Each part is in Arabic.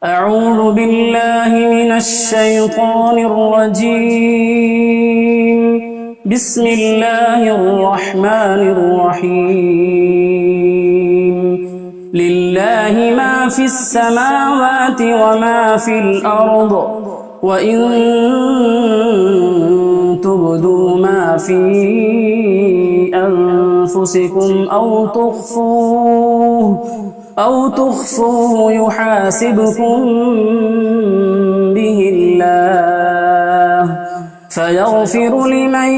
أعوذ بالله من الشيطان الرجيم. بسم الله الرحمن الرحيم. لله ما في السماوات وما في الأرض، وإن تبدوا ما في أنفسكم أو تخفوه يحاسبكم به الله، فيغفر لمن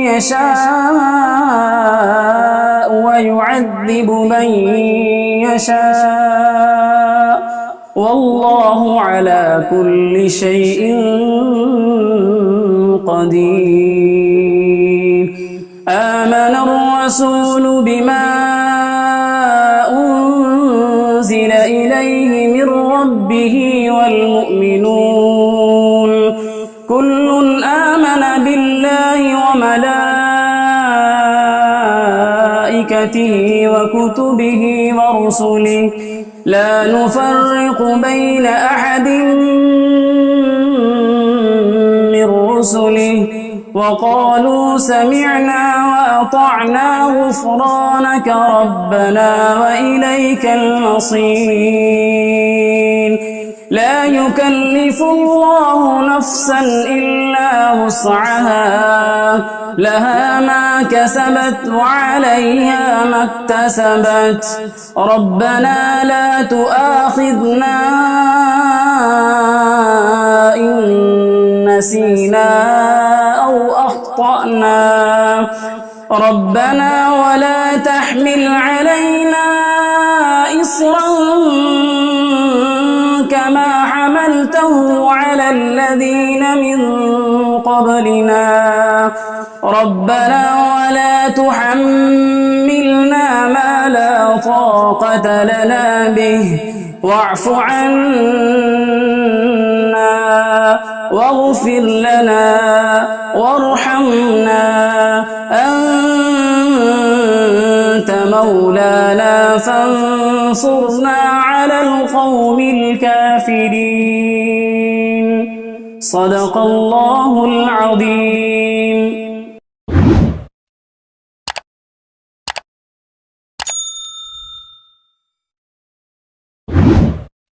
يشاء ويعذب من يشاء، والله على كل شيء قدير. آمن الرسول بما أنزل إليه من ربه والمؤمنون كل آمن بالله وملائكته وكتبه ورسله لا نفرق بين أحد من رسله، وقالوا سمعنا وأطعنا غفرانك ربنا وإليك المصير. لا يكلف الله نفسا إلا وسعها، لها ما كسبت وعليها ما اكتسبت. ربنا لا تؤاخذنا إن نسينا أو أخطأنا، ربنا ولا تحمل علينا إصرا كما حملته على الذين من قبلنا، ربنا ولا تحملنا ما لا طاقة لنا به، واعف عنا واغفر لنا وارحمنا، أنت مولانا فانصرنا على القوم الكافرين. صدق الله العظيم.